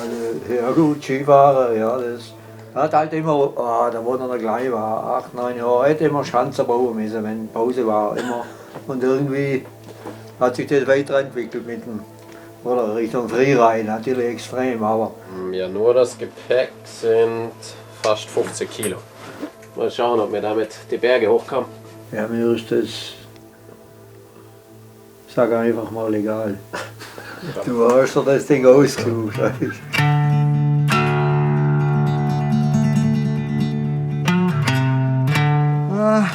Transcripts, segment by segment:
Also, ja gut, Skifahren, ja, das hat halt immer, da wo er noch klein war, 8, 9 Jahre, hat immer Schanzen bauen müssen, wenn Pause war, immer. Und irgendwie hat sich das weiterentwickelt mit dem, oder Richtung Freeride, natürlich extrem, aber... Ja, nur das Gepäck sind fast 50 Kilo. Mal schauen, ob wir damit die Berge hochkommen. Ja, mir ist das, sag einfach mal, egal. Du hast doch das Ding ausgesucht. Ich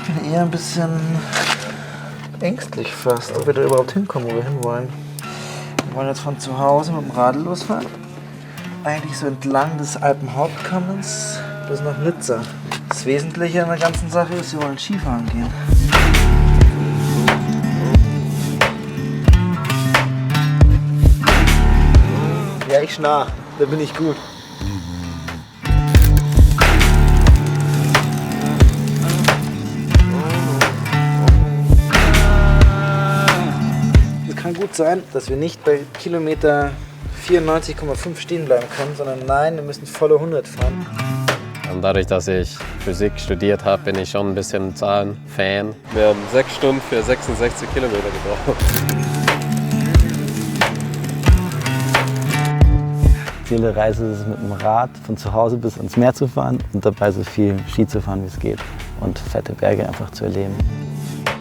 bin eher ein bisschen ängstlich fast, ob wir da überhaupt hinkommen, wo wir hinwollen. Wir wollen jetzt von zu Hause mit dem Radl losfahren. Eigentlich so entlang des Alpenhauptkamms bis nach Nizza. Das Wesentliche an der ganzen Sache ist, wir wollen Skifahren gehen. Ja, ich schnarr. Da bin ich gut. Es kann gut sein, dass wir nicht bei Kilometer 94,5 stehen bleiben können, sondern nein, wir müssen volle 100 fahren. Und dadurch, dass ich Physik studiert habe, bin ich schon ein bisschen Zahlen-Fan. Wir haben 6 Stunden für 66 Kilometer gebraucht. Ziel der Reise ist es, mit dem Rad von zu Hause bis ans Meer zu fahren und dabei so viel Ski zu fahren, wie es geht. Und fette Berge einfach zu erleben.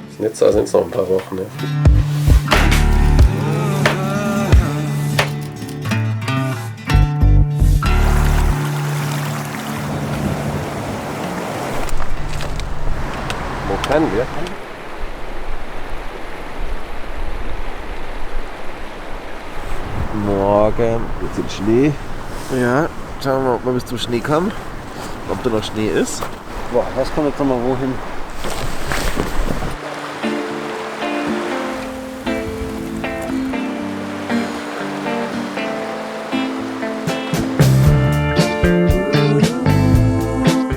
Bis Nizza sind es noch ein paar Wochen. Ja. Wo pennen wir? Morgen jetzt in Schnee. Ja, schauen wir mal, ob wir bis zum Schnee kommen. Ob da noch Schnee ist. Boah, das kommt jetzt nochmal wohin?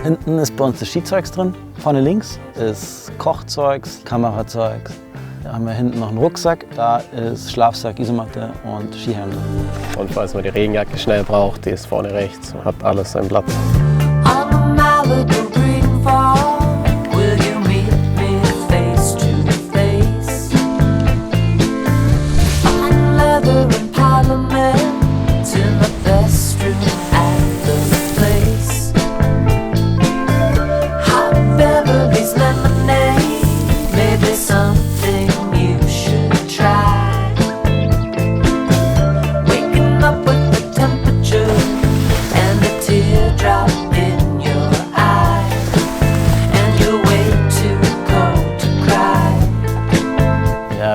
Hinten ist bei uns das Skizeugs drin. Vorne links ist Kochzeugs, Kamerazeugs. Da haben wir hinten noch einen Rucksack. Da ist Schlafsack, Isomatte und Skihelm. Und falls man die Regenjacke schnell braucht, die ist vorne rechts und hat alles seinen Platz.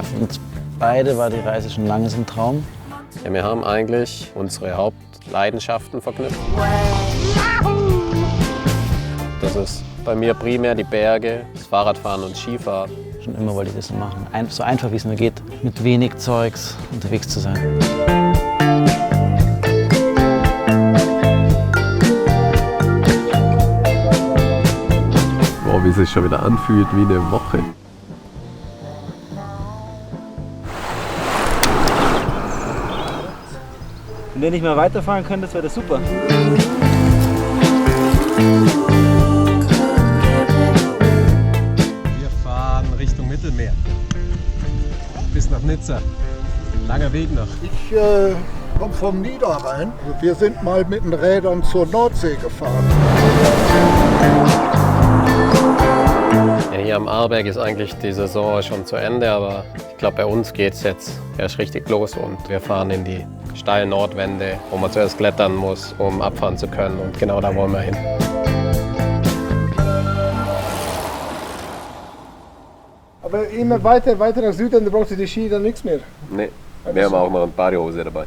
Für uns beide war die Reise schon lange so ein Traum. Ja, wir haben eigentlich unsere Hauptleidenschaften verknüpft. Das ist bei mir primär die Berge, das Fahrradfahren und Skifahren. Schon immer wollte ich das machen. So einfach wie es nur geht, mit wenig Zeugs unterwegs zu sein. Boah, wie es sich schon wieder anfühlt wie eine Woche. Wenn wir nicht mehr weiterfahren können, das wäre das super. Wir fahren Richtung Mittelmeer. Bis nach Nizza. Langer Weg noch. Ich komme vom Niederrhein. Wir sind mal mit den Rädern zur Nordsee gefahren. Ja, hier am Arlberg ist eigentlich die Saison schon zu Ende, aber ich glaube, bei uns geht es jetzt erst richtig los und wir fahren in die steilen Nordwände, wo man zuerst klettern muss, um abfahren zu können, und genau da wollen wir hin. Aber immer weiter nach Süden, da brauchst du die Ski dann nichts mehr. Nee, wir haben auch noch eine Badehose dabei.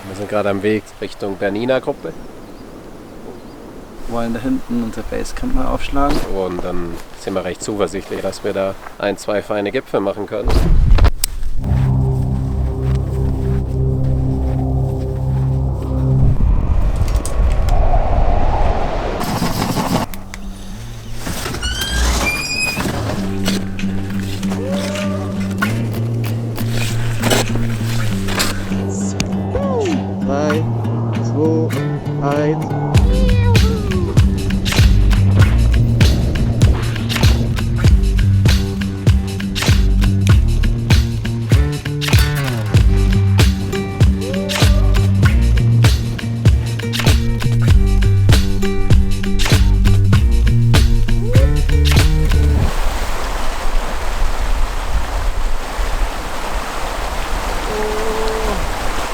Wir sind gerade am Weg Richtung Bernina Gruppe. Wir wollen da hinten unser Basecamp mal aufschlagen. Und dann sind wir recht zuversichtlich, dass wir da 1, 2 feine Gipfel machen können. 3, 2, 1.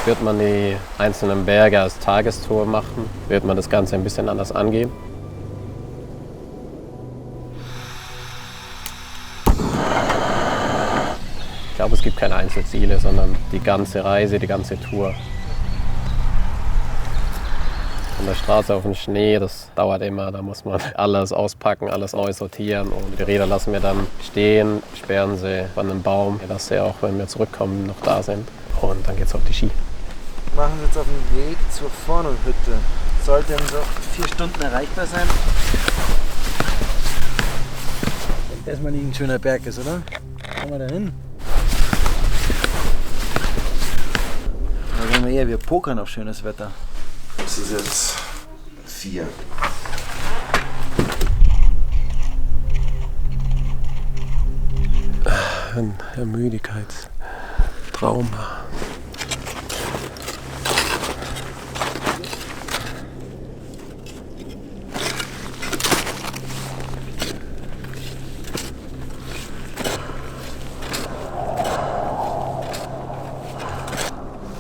Wird man die einzelnen Berge als Tagestour machen, wird man das Ganze ein bisschen anders angehen. Ich glaube, es gibt keine Einzelziele, sondern die ganze Reise, die ganze Tour. Von der Straße auf den Schnee, das dauert immer, da muss man alles auspacken, alles neu sortieren und die Räder lassen wir dann stehen, sperren sie an den Baum, dass sie auch, wenn wir zurückkommen, noch da sind. Und dann geht's auf die Ski. Wir machen jetzt auf dem Weg zur Forno-Hütte. Sollte in so 4 Stunden erreichbar sein. Erstmal nicht ein schöner Berg ist, oder? Kommen wir da hin? Da sagen wir eher, wir pokern auf schönes Wetter. Das ist jetzt 4. Ein Ermüdigkeitstrauma.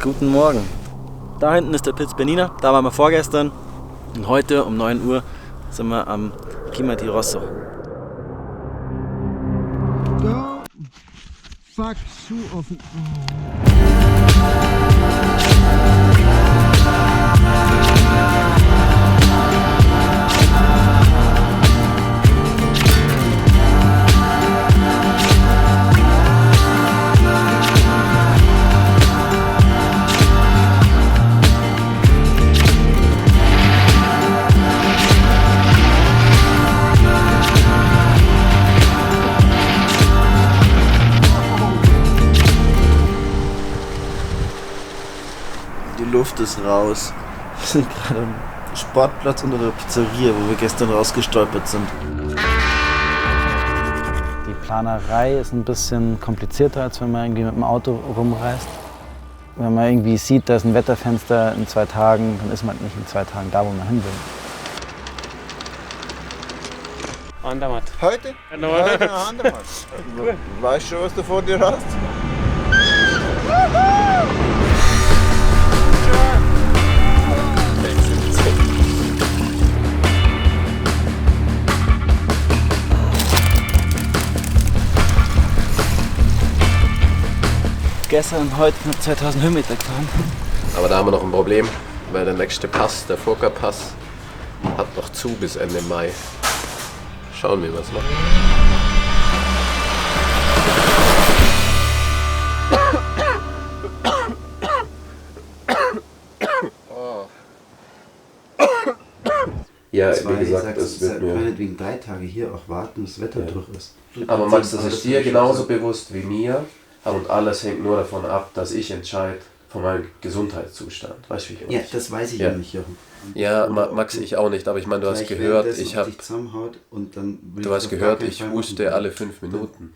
Guten Morgen. Da hinten ist der Piz Bernina, da waren wir vorgestern. Und heute um 9 Uhr sind wir am Cima di Rosso. Da, fuck, Schuh offen. Die Luft ist raus. Wir sind gerade am Sportplatz unter der Pizzeria, wo wir gestern rausgestolpert sind. Die Planerei ist ein bisschen komplizierter, als wenn man irgendwie mit dem Auto rumreist. Wenn man irgendwie sieht, da ist ein Wetterfenster in 2 Tagen, dann ist man nicht in 2 Tagen da, wo man hin will. Andermatt. Heute? Heute eine andere Mal. Weißt du, was du vor dir hast? Gestern und heute knapp 2000 Höhenmeter gefahren. Aber da haben wir noch ein Problem, weil der nächste Pass, der Furka-Pass, hat noch zu bis Ende Mai. Schauen wir, was noch. Ja, wie gesagt, es wird mir... meinetwegen 3 Tage hier auch warten, bis das Wetter durch ist. Aber Max, das ist dir genauso bewusst wie mir. Und alles hängt nur davon ab, dass ich entscheide von meinem Gesundheitszustand. Weißt du, wie ich Ja, das weiß ich ja nicht, Jochen. Ja, Max, ich auch nicht. Aber ich meine, du hast gehört, ich huste alle 5 Minuten.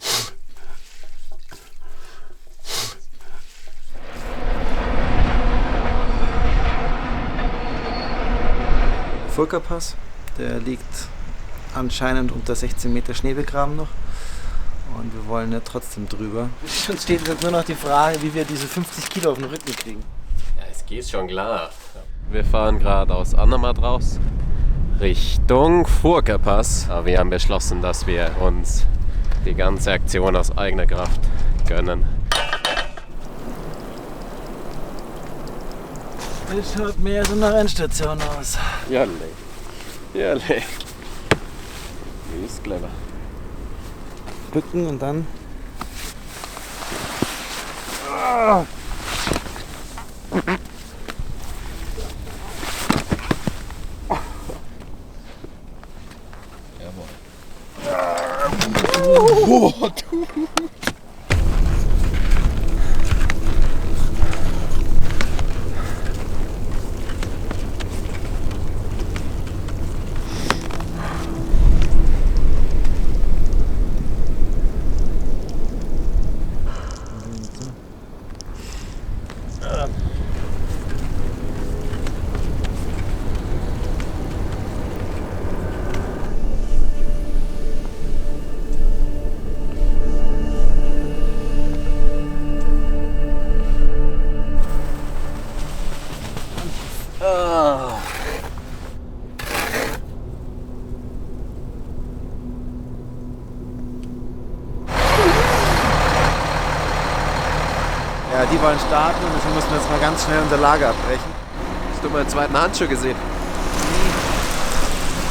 Furka-Pass, der liegt anscheinend unter 16 Meter Schnee begraben noch. Und wir wollen ja trotzdem drüber. Uns steht jetzt nur noch die Frage, wie wir diese 50 Kilo auf den Rücken kriegen. Ja, es geht schon klar. Wir fahren gerade aus Andermatt raus, Richtung Furka-Pass. Aber wir haben beschlossen, dass wir uns die ganze Aktion aus eigener Kraft gönnen. Das schaut mehr so nach Endstation aus. Jalle. Jalle. Ist clever. Bücken und dann. Ja, die wollen starten und deswegen mussten wir jetzt mal ganz schnell unser Lager abbrechen. Hast du meinen zweiten Handschuh gesehen?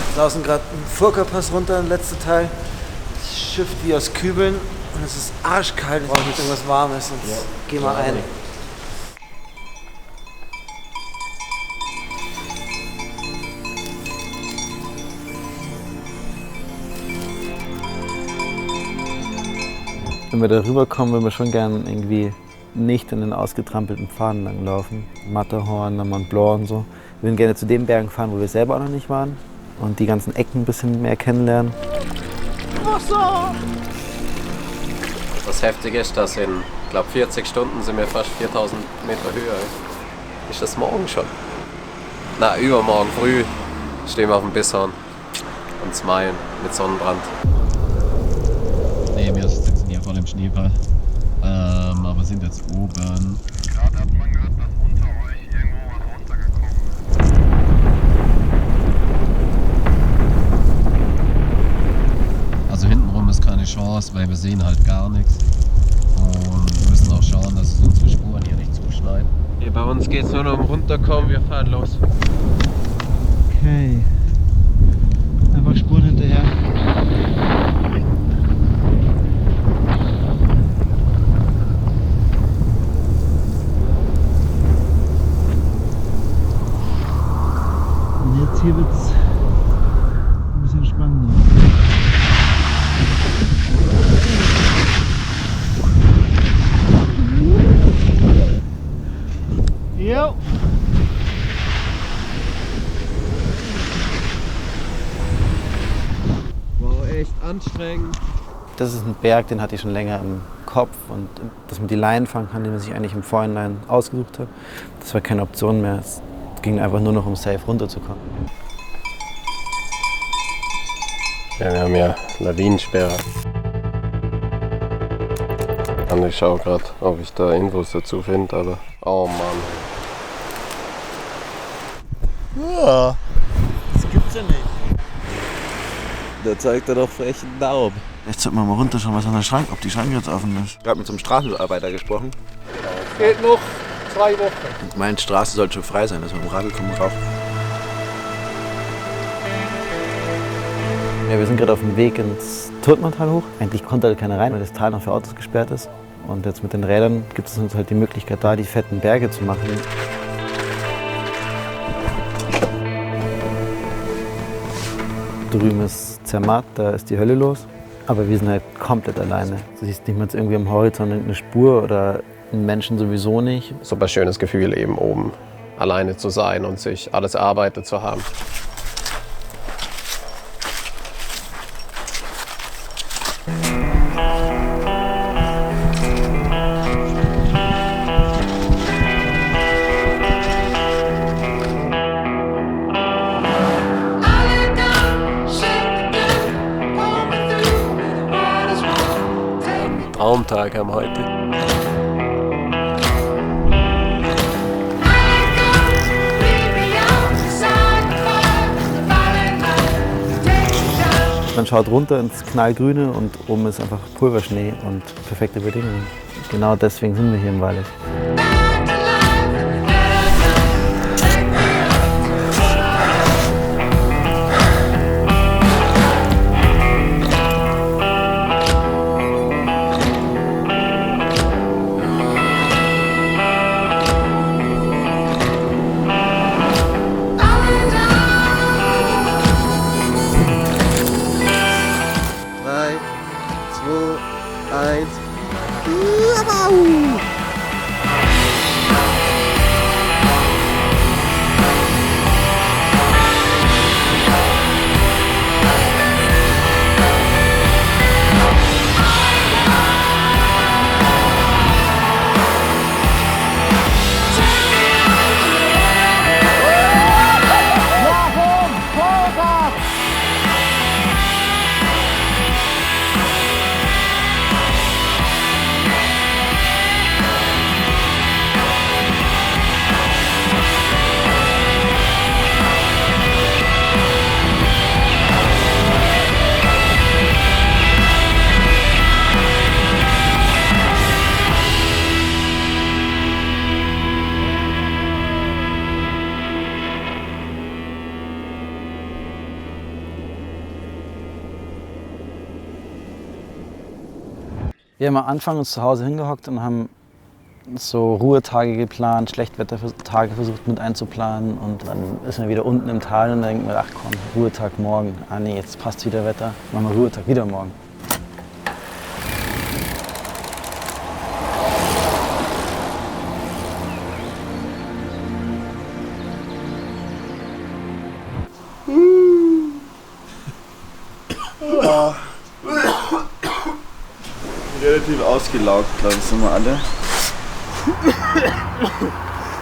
Wir sausen gerade einen Furka-Pass runter, der letzte Teil. Das Schiff wie aus Kübeln und es ist arschkalt. Ich brauche jetzt irgendwas Warmes und geh mal ein. Wenn wir da rüberkommen, würden wir schon gern irgendwie nicht in den ausgetrampelten Pfaden langlaufen. Matterhorn, Mont Blanc und so. Wir würden gerne zu den Bergen fahren, wo wir selber auch noch nicht waren und die ganzen Ecken ein bisschen mehr kennenlernen. Das Heftige ist, dass in, ich glaube, 40 Stunden sind wir fast 4000 Meter höher. Ist das morgen schon? Na, übermorgen früh stehen wir auf dem Bisshorn und smilen mit Sonnenbrand. Nee, wir sitzen hier vor dem Schneefall. Aber sind jetzt oben. Gerade hat man gehört, dass unter euch irgendwo was runtergekommen ist. Also hintenrum ist keine Chance, weil wir sehen halt gar nichts. Und wir müssen auch schauen, dass unsere Spuren hier nicht zuschneiden. Nee, bei uns geht es nur noch um runterkommen, wir fahren los. Okay. Einfach Spuren hinterher. Und jetzt hier wird's ein bisschen spannender. Jo. Wow, echt anstrengend. Das ist ein Berg, den hatte ich schon länger im Kopf und dass man die Leinen fangen kann, die man sich eigentlich im Vorhinein ausgesucht hat, das war keine Option mehr. Es ging einfach nur noch um safe runterzukommen. Ja, wir haben ja Lawinensperre. Und ich schaue gerade, ob ich da Infos dazu finde, aber oh Mann. Ja, das gibt's ja nicht. Da zeigt er doch echt einen Daumen. Jetzt sollten wir mal runterschauen, was an der Schrank, ob die Schranke jetzt offen ist. Ich habe mit so einem Straßenarbeiter gesprochen. Geht noch 2 Wochen. Und meine Straße sollte schon frei sein, also mit dem Radl kommen wir rauf. Ja, wir sind gerade auf dem Weg ins Turtmanntal hoch. Eigentlich konnte halt keiner rein, weil das Tal noch für Autos gesperrt ist. Und jetzt mit den Rädern gibt es uns halt die Möglichkeit, da die fetten Berge zu machen. Drüben ist Zermatt, da ist die Hölle los. Aber wir sind halt komplett alleine. Du siehst nicht mal irgendwie am Horizont eine Spur oder einen Menschen sowieso nicht. Super schönes Gefühl, eben oben alleine zu sein und sich alles erarbeitet zu haben. Traumtag haben wir heute. Man schaut runter ins Knallgrüne und oben ist einfach Pulverschnee und perfekte Bedingungen. Genau deswegen sind wir hier im Wallis. Wir haben am Anfang uns zu Hause hingehockt und haben so Ruhetage geplant, Schlechtwettertage versucht mit einzuplanen. Und dann ist man wieder unten im Tal und dann denkt man, ach komm, Ruhetag morgen. Ah nee, jetzt passt wieder Wetter, machen wir Ruhetag wieder morgen. Relativ ausgelaugt, glaube ich, sind wir alle.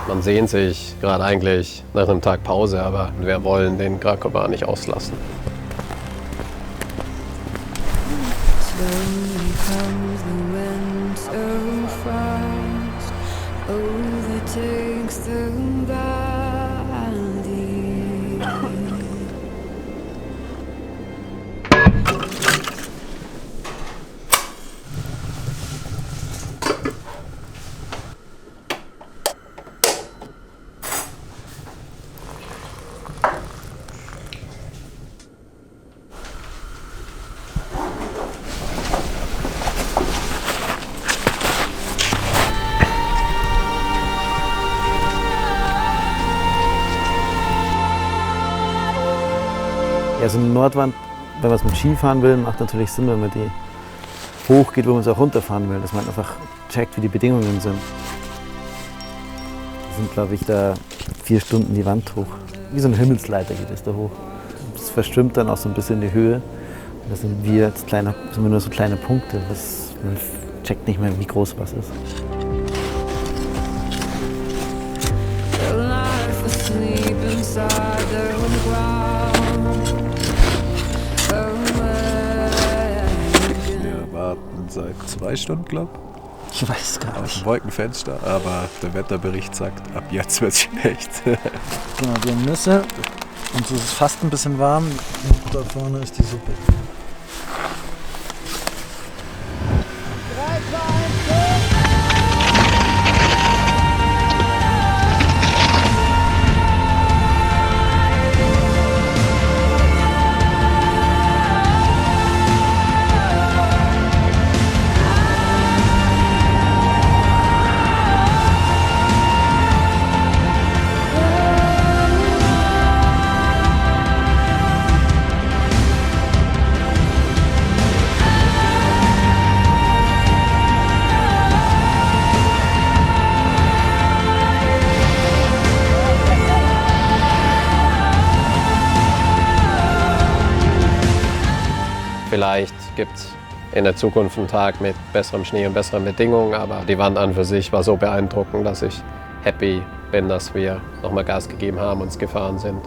Man sehnt sich gerade eigentlich nach einem Tag Pause, aber wir wollen den Krakow nicht auslassen. Slowly comes the winter frost, overtakes the valley. Also eine Nordwand, wenn man es mit Ski fahren will, macht natürlich Sinn, wenn man die hochgeht, wo man es auch runterfahren will, dass man einfach checkt, wie die Bedingungen sind. Wir sind, glaube ich, da 4 Stunden die Wand hoch. Wie so eine Himmelsleiter geht es da hoch. Es verschwimmt dann auch so ein bisschen in die Höhe. Und das sind wir jetzt sind wir nur so kleine Punkte. Man checkt nicht mehr, wie groß was ist. Wir warten seit 2 Stunden, glaube ich. Ich weiß gar Aus nicht. dem Wolkenfenster, aber der Wetterbericht sagt, ab jetzt wird es schlecht. Genau, wir haben Nüsse und es ist fast ein bisschen warm. Und da vorne ist die Suppe. Vielleicht gibt es in der Zukunft einen Tag mit besserem Schnee und besseren Bedingungen, aber die Wand an für sich war so beeindruckend, dass ich happy bin, dass wir nochmal Gas gegeben haben und gefahren sind.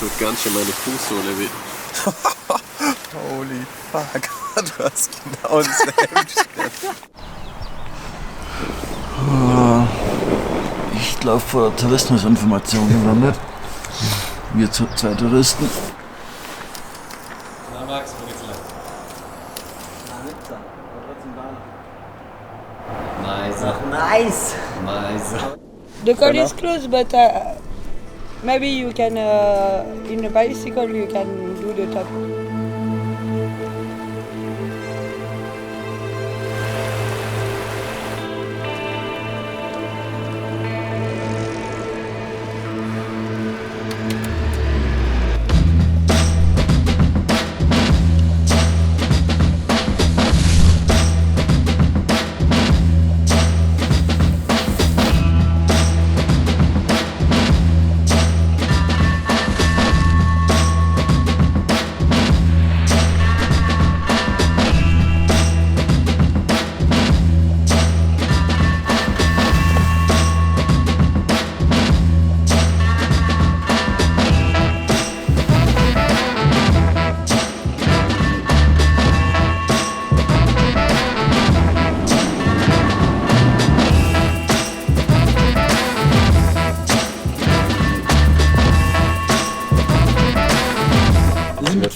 Tut ganz schön meine Fußsohle weh. Holy fuck, du hast genau dasselbe. Ich glaube vor der Tourismusinformation gelandet. Wir 2 Touristen. Na Max, wo geht's lang? Nice! Nice. The call is closed, but maybe you can, in a bicycle, you can do the top.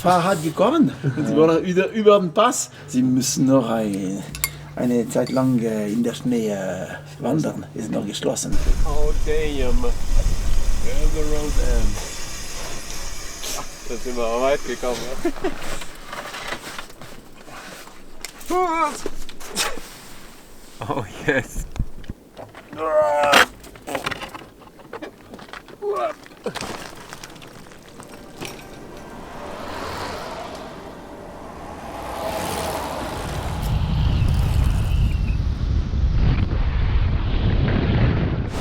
Fahrer hat gekommen. Und sie wollen über den Pass. Sie müssen noch eine Zeit lang in der Schnee wandern. Ist noch geschlossen. Oh damn. Where's the road end? Da sind wir auch weit gekommen. Oh yes.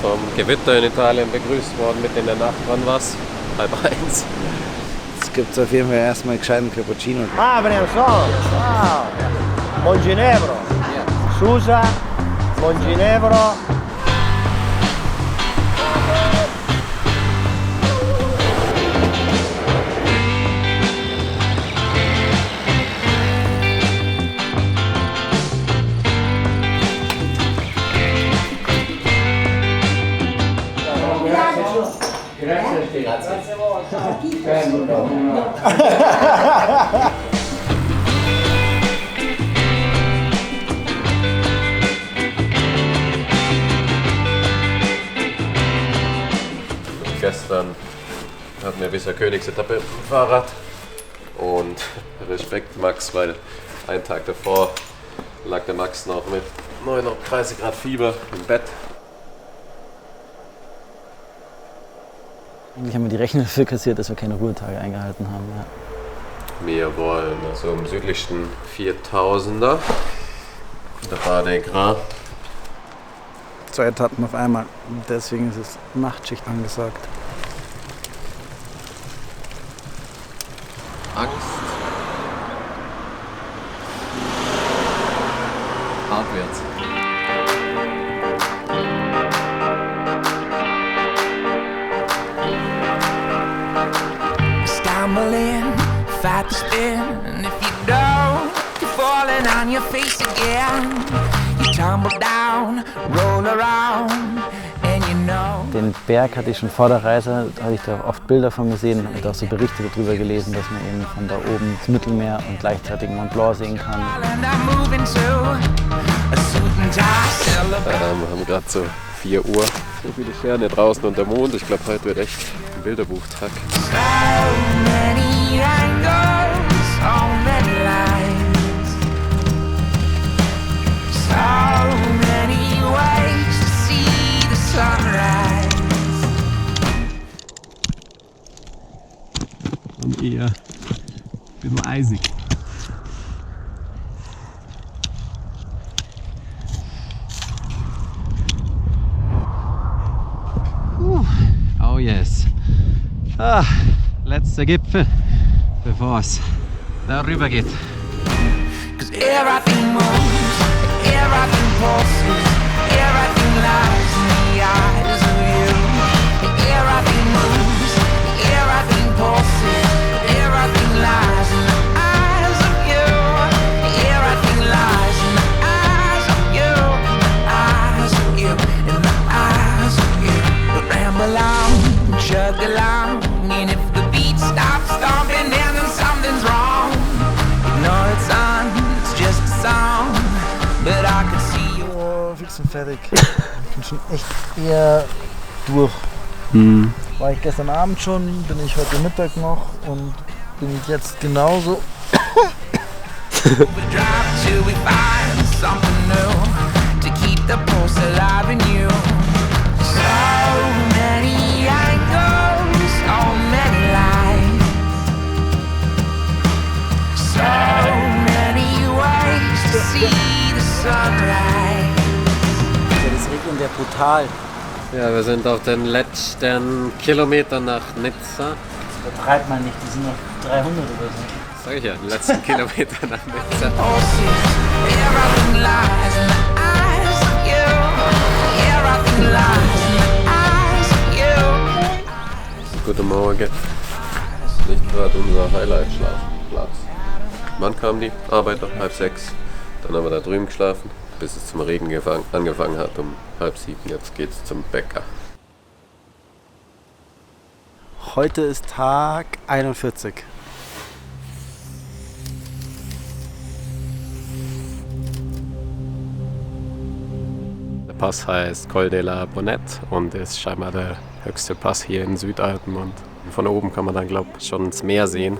Vom Gewitter in Italien begrüßt worden mit in der Nacht. Wann war's? 12:30. Jetzt gibt es auf jeden Fall erstmal einen gescheiten Cappuccino. Prima solo. Monginevro. Susa. Monginevro. Gestern hatten wir bis zur Königsetappe mit dem Fahrrad und Respekt Max, weil einen Tag davor lag der Max noch mit 39 Grad Fieber im Bett. Eigentlich haben wir die Rechnung dafür kassiert, dass wir keine Ruhetage eingehalten haben. Ja. Wir wollen also im südlichsten 4000er, der Bade Gras. 2 Etappen auf einmal. Deswegen ist es Nachtschicht angesagt. Angst. Hartwärts. Stumbling, fight the spin, and if you don't, you're falling on your face again. You tumble down, roll around, and you know. Den Berg hatte ich schon vor der Reise, da hatte ich da oft Bilder von gesehen und auch so Berichte darüber gelesen, dass man eben von da oben das Mittelmeer und gleichzeitig Mont Blanc sehen kann. Wir haben gerade so 4 Uhr, so viele Sterne draußen und der Mond. Ich glaube, heute wird echt ein Bilderbuchtag. Und eher ein bisschen eisig. Oh yes. Letzter Gipfel, bevor es darüber geht. Everything moves, everything pulses, everything lies in the eyes of you. Everything moves, everything pulses, everything lies in the eyes of you. Everything lies in the eyes of you, eyes of you, in the eyes of you. But ramble on, chug along, and if the beat stops stomping, then something's wrong. Ignore it's on, it's just a song, but I could see you. Oh, fix und fertig. Ich bin schon echt eher durch. War ich gestern Abend schon, bin ich heute Mittag noch und bin ich jetzt genauso. Till we find something new to keep the pulse alive in you. So many angles, so many lights, so many ways to see the sunrise. Das regnet ja brutal. Ja, wir sind auf den letzten Kilometer nach Nizza. Übertreibt man nicht, die sind noch 300 oder so. Sag ich ja, den letzten Kilometer nach Nizza. Everything lies in the eyes of you. Everything lies in the eyes of you. Guten Morgen. Nicht gerade unser Highlight-Schlafplatz. Wann kamen die Arbeiter? 5:30. Dann haben wir da drüben geschlafen, bis es zum Regen angefangen hat, um 6:30. Jetzt geht's zum Bäcker. Heute ist Tag 41. Pass heißt Col de la Bonette und ist scheinbar der höchste Pass hier in den Südalpen. Und von oben kann man dann, glaube ich, schon ins Meer sehen.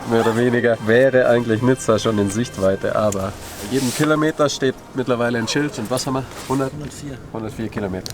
Mehr oder weniger wäre eigentlich Nizza schon in Sichtweite, aber bei jedem Kilometer steht mittlerweile ein Schild. Und was haben wir? 104. 104 Kilometer.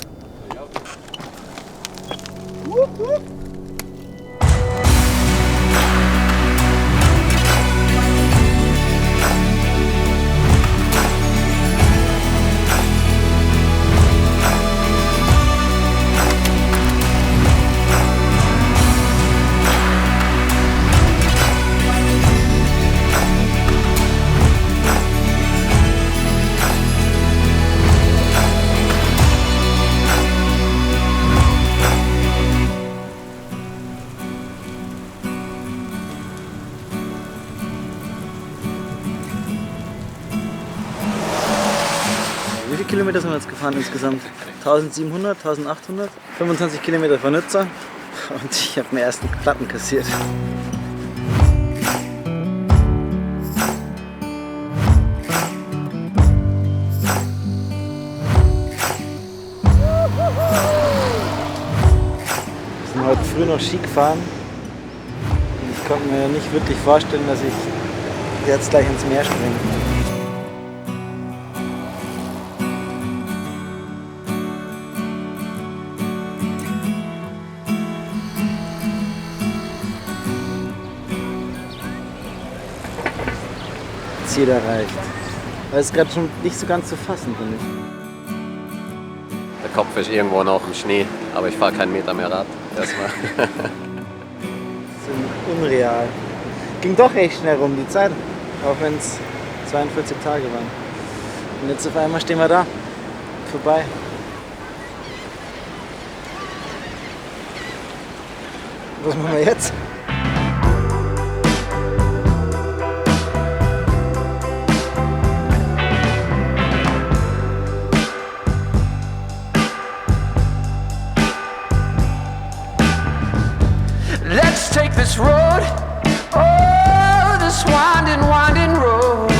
Wie viele Kilometer sind wir jetzt gefahren insgesamt? 1700, 1800? 25 Kilometer von Nizza und ich habe mir erst einen Platten kassiert. Wir sind heute früh noch Ski gefahren und ich konnte mir nicht wirklich vorstellen, dass ich jetzt gleich ins Meer springe. Ziel erreicht. Das ist gerade schon nicht so ganz zu fassen, finde ich. Der Kopf ist irgendwo noch im Schnee, aber ich fahre keinen Meter mehr Rad. Erstmal. Das ist unreal. Ging doch recht schnell rum, die Zeit. Auch wenn es 42 Tage waren. Und jetzt auf einmal stehen wir da. Vorbei. Was machen wir jetzt? Let's take this road, oh, this winding, winding road.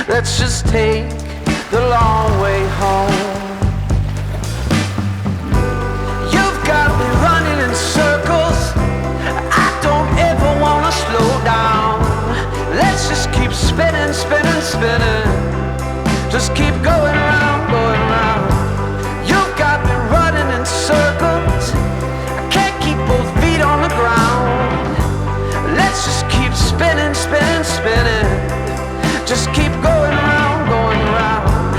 Let's just take the long way home. You've got me running in circles. I don't ever wanna slow down. Let's just keep spinning, spinning, spinning. Just keep going round, going round. You've got me running in circles. Both feet on the ground. Let's just keep spinning, spinning, spinning. Just keep going round, going round.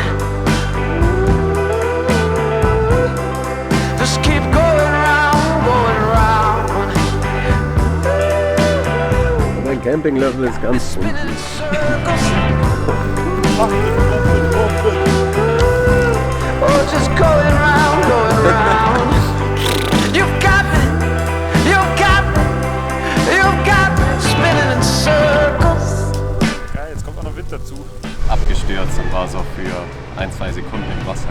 Just keep going round, going round. Mein Campinglevel ist ganz unten. Oh, just going round, going round. You've got Ja, jetzt kommt auch noch Wind dazu. Abgestürzt und war so für 1-2 Sekunden im Wasser.